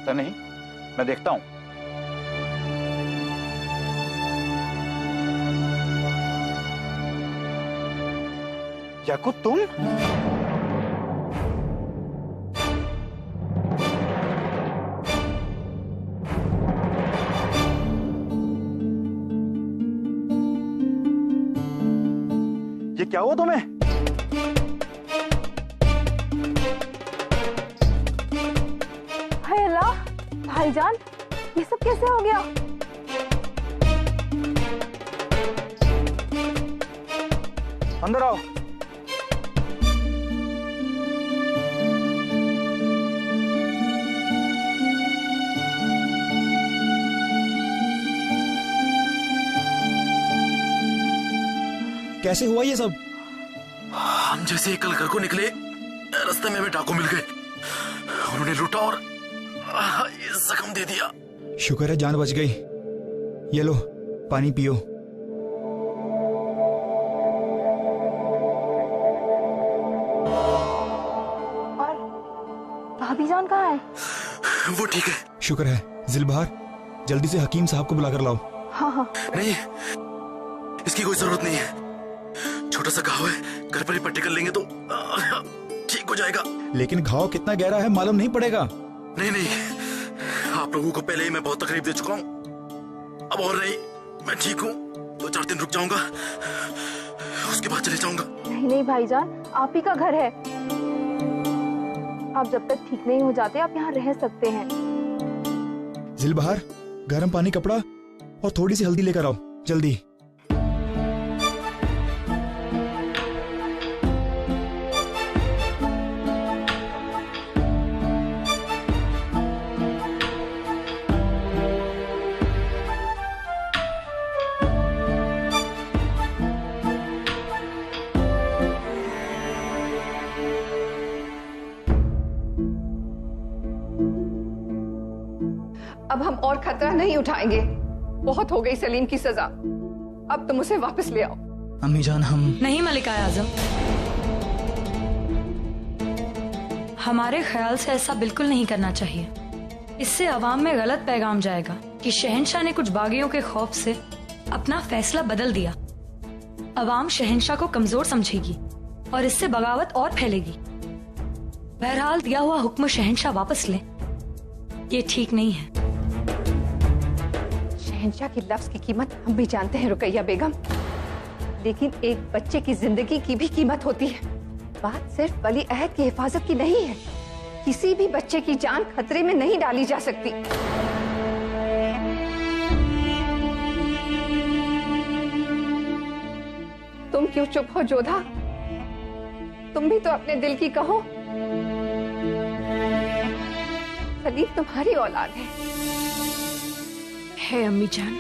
पता नहीं, मैं देखता हूं। याकूब तुम? ये क्या हुआ तुम्हें? हाय अल्लाह, भाईजान ये सब कैसे हो गया? अंदर आओ। कैसे हुआ ये सब? हम जैसे ही कल घर को निकले, रास्ते में हमें डाकू मिल गए। उन्होंने लूटा और ये जख्म दे दिया। शुक्र है जान बच गई। ये लो पानी पियो। और भाभीजान कहाँ है? वो ठीक है। शुक्र है। जिलबहार, जल्दी से हकीम साहब को बुलाकर लाओ। हाँ हाँ। नहीं, इसकी कोई जरूरत नहीं है। छोटा सा घाव है, घर पर ही पट्टी कर लेंगे तो ठीक हो जाएगा। लेकिन घाव कितना गहरा है मालूम नहीं पड़ेगा। नहीं नहीं, आप लोगों को पहले ही मैं बहुत तकलीफ दे चुका हूँ। अब और नहीं, मैं ठीक हूँ। 2-4 दिन रुक जाऊंगा, उसके बाद चले जाऊंगा। नहीं नहीं भाईजान, आप ही का घर है। आप जब तक ठीक नहीं हो जाते आप यहाँ रह सकते हैं। जिलबहार, गर्म पानी, कपड़ा और थोड़ी सी हल्दी लेकर आओ जल्दी। अब हम और खतरा नहीं उठाएंगे। बहुत हो गई सलीम की सजा। अब तुम उसे वापस ले आओ। अम्मी जान, हम नहीं मलिका आजम, हमारे ख्याल से ऐसा बिल्कुल नहीं करना चाहिए। इससे अवाम में गलत पैगाम जाएगा कि शहंशाह ने कुछ बागियों के खौफ से अपना फैसला बदल दिया। अवाम शहंशाह को कमजोर समझेगी और इससे बगावत और फैलेगी। बहरहाल दिया हुआ हुक्म शहंशाह वापस लें, ये ठीक नहीं है। शहंशाह के लफ्ज की कीमत हम भी जानते हैं रुकैया बेगम, लेकिन एक बच्चे की जिंदगी की भी कीमत होती है। बात सिर्फ वली अहद की हिफाजत की नहीं है। किसी भी बच्चे की जान खतरे में नहीं डाली जा सकती। तुम क्यों चुप हो जोधा? तुम भी तो अपने दिल की कहो। सलीम तुम्हारी औलाद है अम्मी जान,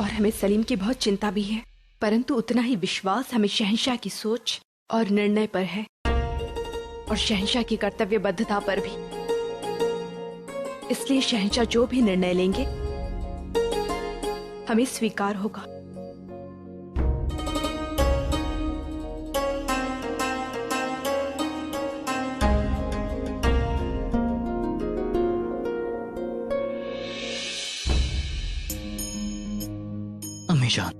और हमें सलीम की बहुत चिंता भी है, परंतु उतना ही विश्वास हमें शहंशाह की सोच और निर्णय पर है और शहंशाह की कर्तव्यबद्धता पर भी। इसलिए शहंशाह जो भी निर्णय लेंगे हमें स्वीकार होगा। जान,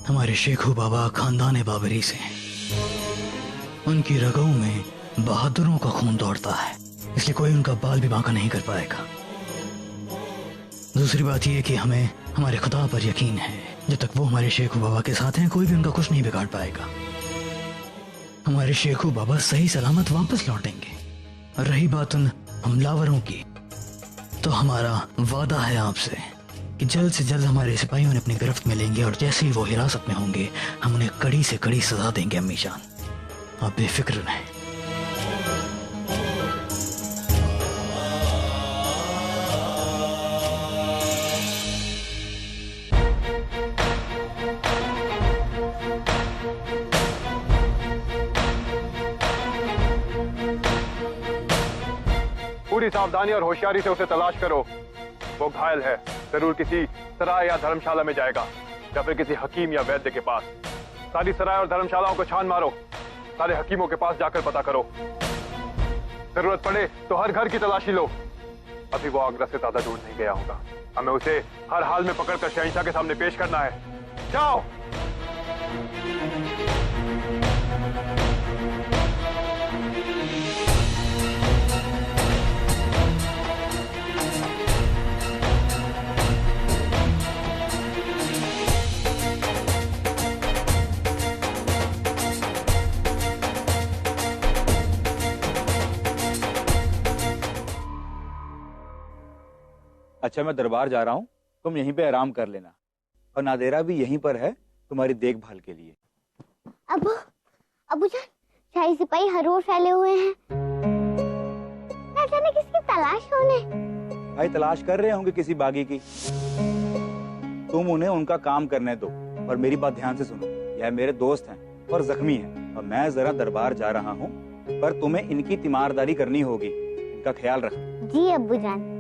हमारे शेखू बाबा खानदान बाबरी से हैं। उनकी रगों में बहादुरों का खून दौड़ता है, इसलिए कोई उनका बाल भी बांका नहीं कर पाएगा। दूसरी बात यह कि हमें हमारे खुदा पर यकीन है। जब तक वो हमारे शेखू बाबा के साथ हैं, कोई भी उनका कुछ नहीं बिगाड़ पाएगा। हमारे शेखू बाबा सही सलामत वापस लौटेंगे। और रही बात उन हमलावरों की, तो हमारा वादा है आपसे कि जल्द से जल्द हमारे सिपाही उन्हें अपनी गिरफ्त में लेंगे और जैसे ही वो हिरासत में होंगे हम उन्हें कड़ी से कड़ी सजा देंगे। अम्मी जान, आप बेफिक्र रहें। पूरी सावधानी और होशियारी से उसे तलाश करो। वो घायल है, जरूर किसी सराय या धर्मशाला में जाएगा, या फिर किसी हकीम या वैद्य के पास। सारी सराय और धर्मशालाओं को छान मारो, सारे हकीमों के पास जाकर पता करो। जरूरत पड़े तो हर घर की तलाशी लो। अभी वो आगरा से ज्यादा दूर नहीं गया होगा। हमें उसे हर हाल में पकड़कर शहंशाह के सामने पेश करना है। जाओ। अच्छा, मैं दरबार जा रहा हूँ, तुम यहीं पे आराम कर लेना, और नादेरा भी यहीं पर है तुम्हारी देखभाल के लिए। अबू जान, शाही सिपाही हर ओर फैले हुए हैं। क्या जाने किसकी तलाश होने? भाई तलाश कर रहे होंगे किसी बागी की। तुम उन्हें उनका काम करने दो, और मेरी बात ध्यान से सुनो। यह मेरे दोस्त हैं और जख्मी हैं, और मैं जरा दरबार जा रहा हूँ, पर तुम्हें इनकी तीमारदारी करनी होगी। इनका ख्याल रखना। जी अब्बू जान।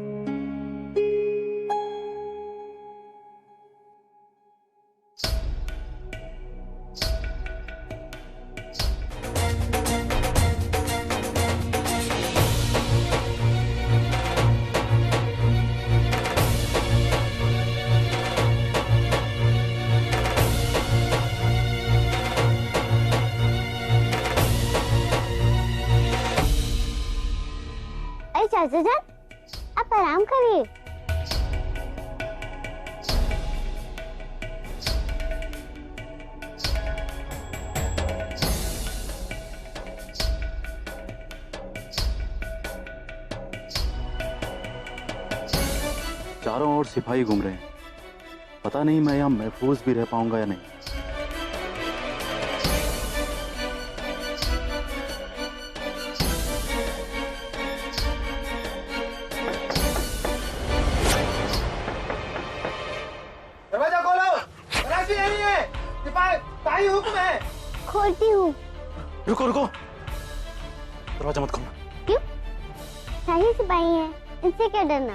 चाचा जान, आप आराम करिए। चारों ओर सिपाही घूम रहे हैं, पता नहीं मैं यहाँ महफूज भी रह पाऊंगा या नहीं। खोलती हूँ। रुको रुको, दरवाजा मत खोलना। क्यों? शाही सिपाही हैं, इनसे क्या डरना।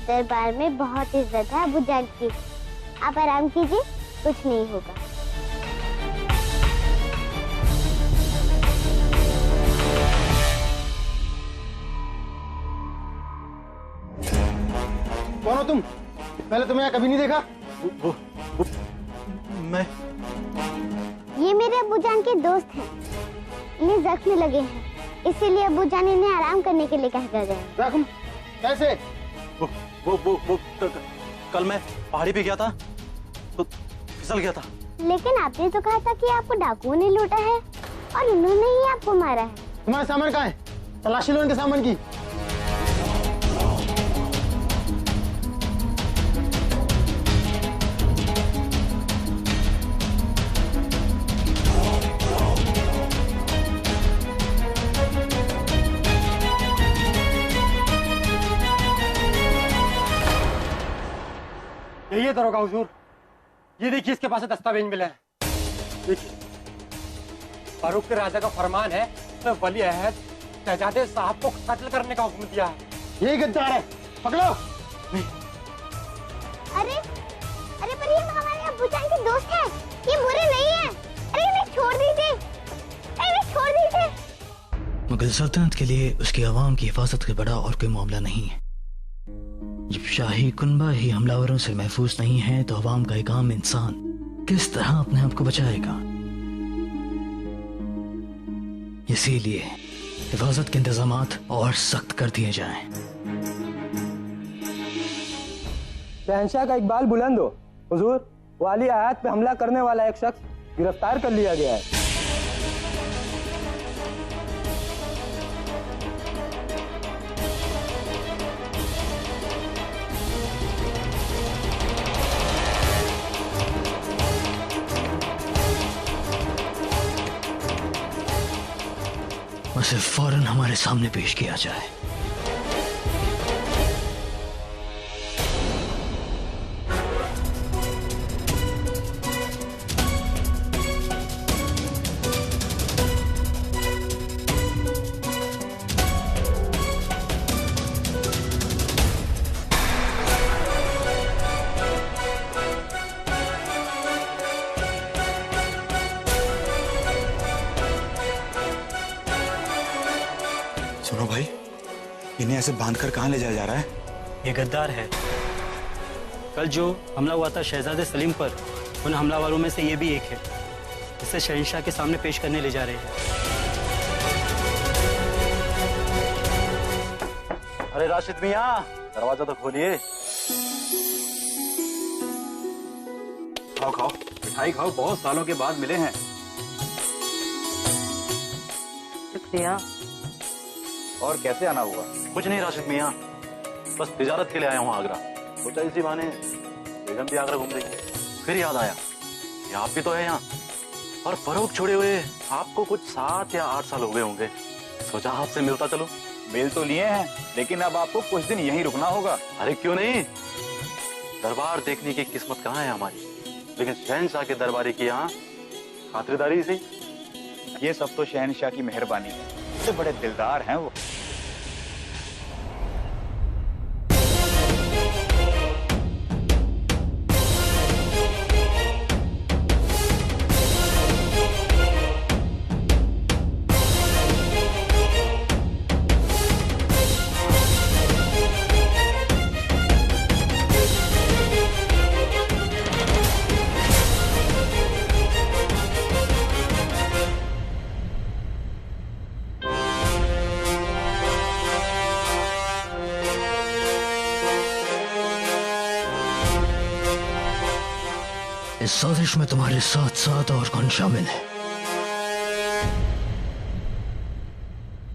दरबार में बहुत इज्जत है अबू जान की। आप आराम कीजिए, कुछ नहीं होगा। कौन हो तुम? पहले तुम्हें यहाँ कभी नहीं देखा। वो मैं ये मेरे अब्बू जान के दोस्त हैं। इन्हें जख्म लगे हैं, इसीलिए अब्बू जान इन्हें आराम करने के लिए कह कर गए। जख्म कैसे? वो कल मैं पहाड़ी पे गया था तो फिसल गया था। लेकिन आपने तो कहा था कि आपको डाकुओं ने लूटा है और इन्होंने ही आपको मारा है। तुम्हारा सामान कहाँ है? तलाशी लो इनके सामान की। यही है दरोगा हुजूर, ये देखिए इसके पास दस्तावेज मिले हैं। देखिए, फारूक के राजा का फरमान है तो वली अहद शहजादे साहब को कत्ल करने का हुक्म दिया है। यही गद्दार है, पकड़ो। अरे अरे पर ये हमारे अब्बू जान के दोस्त हैं, ये बुरे नहीं हैं। अरे इन्हें छोड़ दीजिए, इन्हें छोड़ दीजिए। मुगल सल्तनत के लिए उसकी आवाम की हिफाजत से बड़ा और कोई मामला नहीं है। जब शाही कुनबा ही हमलावरों से महफूज नहीं है तो अवाम का एक आम इंसान किस तरह अपने आप को बचाएगा। इसीलिए हिफाजत के इंतजामात और सख्त कर दिए जाएं। शहंशाह का इकबाल बुलंद हो हुजूर, वाली अहद पे हमला करने वाला एक शख्स गिरफ्तार कर लिया गया है। उसे फौरन हमारे सामने पेश किया जाए। सुनो भाई, इन्हें ऐसे बांधकर कहाँ ले जाया जा रहा है? ये गद्दार है। कल जो हमला हुआ था शहजादे सलीम पर, उन हमलावरों में से ये भी एक है। इसे शहंशाह के सामने पेश करने ले जा रहे हैं। अरे राशिद मियां, दरवाजा तो खोलिए। खाओ खाओ, मिठाई खाओ, बहुत सालों के बाद मिले हैं। शुक्रिया। और कैसे आना हुआ? कुछ नहीं राशिद मियां, बस तिजारत के लिए आया हूँ आगरा। सोचा इसी बहाने बेगम भी आगरा घूम रही। फिर याद आया ये आप भी तो है यहाँ, और फरोख छोड़े हुए आपको कुछ 7 या 8 साल हो गए होंगे। सोचा आपसे मिलता चलो। मिल तो लिए हैं, लेकिन अब आपको कुछ दिन यहीं रुकना होगा। अरे क्यों नहीं, दरबार देखने की किस्मत कहाँ है हमारी, लेकिन शहंशाह के दरबारी की यहाँ खातिरदारी से। ये सब तो शहंशाह की मेहरबानी है, इतने बड़े दिलदार हैं वो। इस साजिश में तुम्हारे साथ साथ और कौन शामिल है?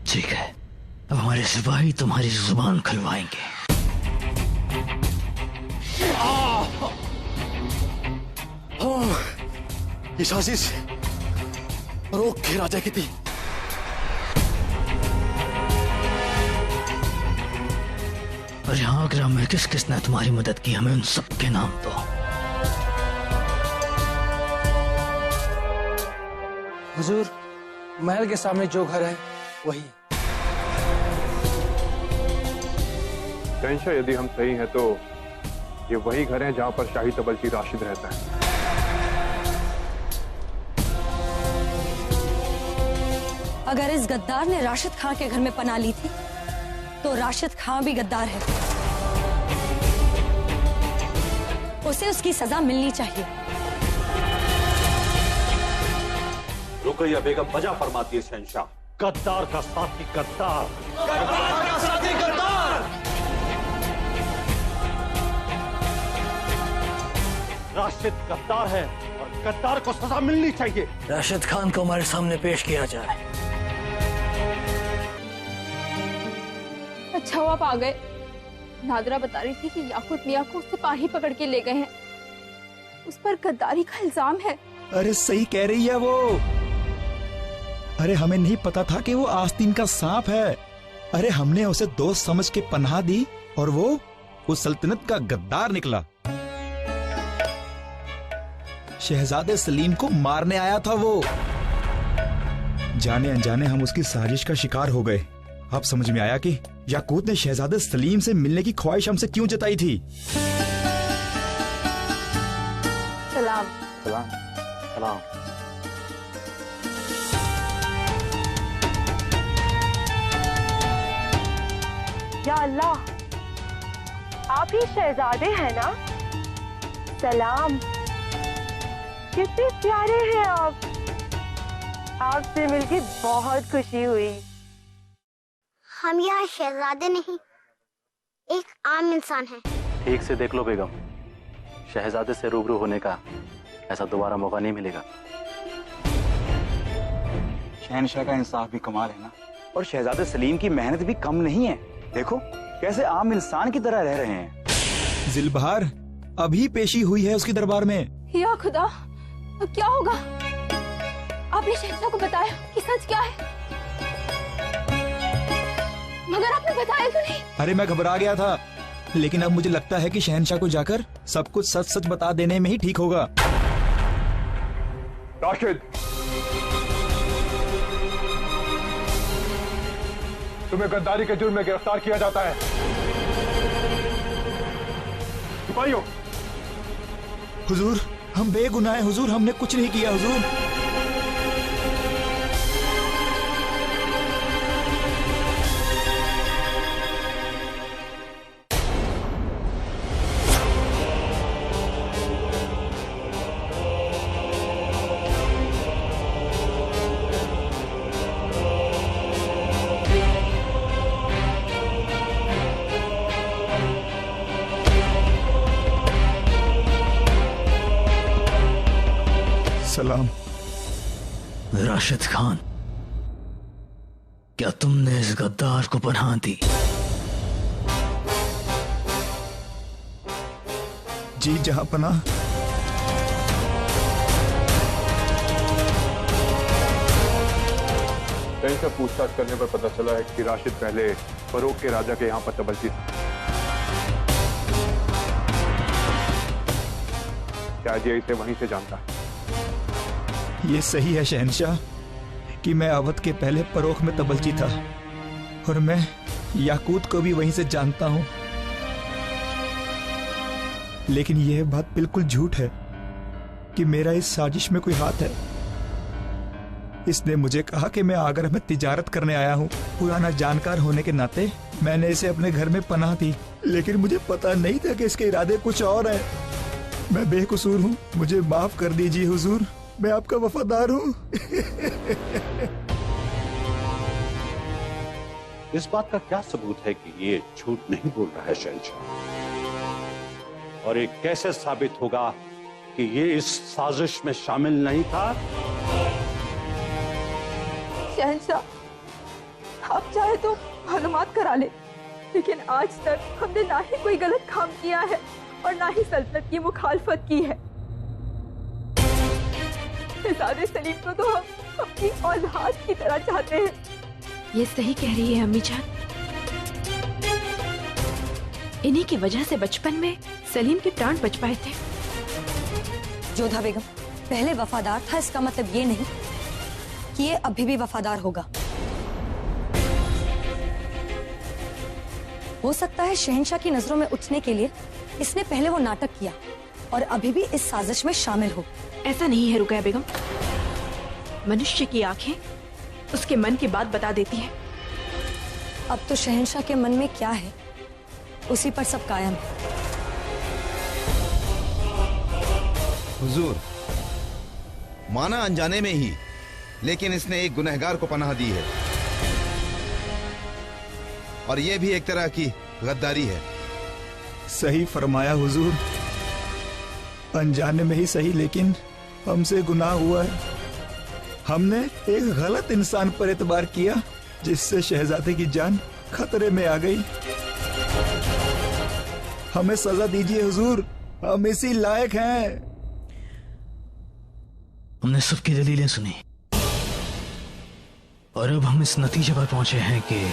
ठीक है, अब हमारे सिपाही तुम्हारी जुबान खुलवाएंगे। ये साजिश रोक के राजा की थी। और यहाँ आगरा में किस किसने तुम्हारी मदद की, हमें उन सबके नाम दो। हुजूर, महल के सामने जो घर है वही। शहंशाह, यदि हम सही हैं तो ये वही घर है जहां पर शाही तबलची राशिद रहता है। अगर इस गद्दार ने राशिद खां के घर में पनाह ली थी, तो राशिद खां भी गद्दार है। उसे उसकी सजा मिलनी चाहिए। रुकैया बेगम वजह फरमाती है शहंशाह, गद्दार का साथी गद्दार, गद्दार का साथी गद्दार। राशिद गद्दार है और गद्दार को सजा मिलनी चाहिए। राशिद खान को हमारे सामने पेश किया जाए। अच्छा हुआ आप आ गए। नादरा बता रही थी कि याकूत मियां को सिपाही पकड़ के ले गए हैं, उस पर गद्दारी का इल्जाम है। अरे सही कह रही है वो। अरे हमें नहीं पता था कि वो आस्तीन का सांप है। अरे हमने उसे दोस्त समझ के पनाह दी और वो उस सल्तनत का गद्दार निकला। शहजादे सलीम को मारने आया था वो। जाने अनजाने हम उसकी साजिश का शिकार हो गए। अब समझ में आया कि याकूत ने शहजादे सलीम से मिलने की ख्वाहिश हमसे क्यों जताई थी। सलाम। सलाम। सलाम। या अल्लाह, आप ही शहजादे हैं ना? सलाम, कितने प्यारे हैं आप। आपसे मिलकर बहुत खुशी हुई। हम यहाँ शहजादे नहीं, एक आम इंसान है। ठीक से देख लो बेगम, शहजादे से रूबरू होने का ऐसा दोबारा मौका नहीं मिलेगा। शहंशाह का इंसाफ भी कमाल है ना, और शहजादे सलीम की मेहनत भी कम नहीं है। देखो कैसे आम इंसान की तरह रह रहे हैं। जिलबहार अभी पेशी हुई है उसकी दरबार में। या खुदा, अब क्या होगा? आपने शहंशाह को बताया कि सच क्या है? मगर आपने बताया क्यों नहीं? अरे मैं घबरा गया था, लेकिन अब मुझे लगता है कि शहंशाह को जाकर सब कुछ सच सच बता देने में ही ठीक होगा। राशिद, तुम्हें गद्दारी के जुर्म में गिरफ्तार किया जाता है। सिपाहियों। हुजूर, हम बेगुनाह हैं हुजूर, हमने कुछ नहीं किया हुजूर। राशिद खान, क्या तुमने इस गद्दार को पनाह दी? जी जहां पनाह। कहीं से पूछताछ करने पर पता चला है कि राशिद पहले फरोख के राजा के यहाँ पर तबलची था। शायद ये इसे वहीं से जानता है। ये सही है शहंशाह कि मैं अवध के पहले फरोख में तबलची था और मैं याकूत को भी वहीं से जानता हूं। लेकिन यह बात बिल्कुल झूठ है कि मेरा इस साजिश में कोई हाथ है। इसने मुझे कहा कि मैं आगरा में तिजारत करने आया हूँ। पुराना जानकार होने के नाते मैंने इसे अपने घर में पनाह दी, लेकिन मुझे पता नहीं था कि इसके इरादे कुछ और हैं। मैं बेकसूर हूँ, मुझे माफ कर दीजिए हुजूर, मैं आपका वफादार हूँ। इस बात का क्या सबूत है कि ये झूठ नहीं बोल रहा है शहंशाह? और ये कैसे साबित होगा कि ये इस साजिश में शामिल नहीं था? शहंशाह, आप चाहे तो मालूमात करा ले, लेकिन आज तक हमने ना ही कोई गलत काम किया है और ना ही सल्तनत की मुखालफत की है। शहजादे सलीम को तो हम अपनी औलाद की तरह चाहते हैं। ये सही कह रही है अम्मी जान। इन्हीं की वजह से बचपन में सलीम के प्राण बच पाए थे। जोधा बेगम पहले वफादार था, इसका मतलब ये नहीं कि ये अभी भी वफादार होगा। हो सकता है शहंशाह की नजरों में उठने के लिए इसने पहले वो नाटक किया और अभी भी इस साजिश में शामिल हो। ऐसा नहीं है रुकैया बेगम, मनुष्य की आंखें उसके मन की बात बता देती है। अब तो शहंशाह के मन में क्या है उसी पर सब कायम है। हुजूर, माना अनजाने में ही, लेकिन इसने एक गुनहगार को पनाह दी है और यह भी एक तरह की गद्दारी है। सही फरमाया हुजूर, अनजाने में ही सही, लेकिन हमसे गुनाह हुआ है। हमने एक गलत इंसान पर एतबार किया जिससे शहजादे की जान खतरे में आ गई। हमें सजा दीजिए हुजूर, हम इसी लायक हैं। हमने सबकी दलीलें सुनी और अब हम इस नतीजे पर पहुंचे हैं कि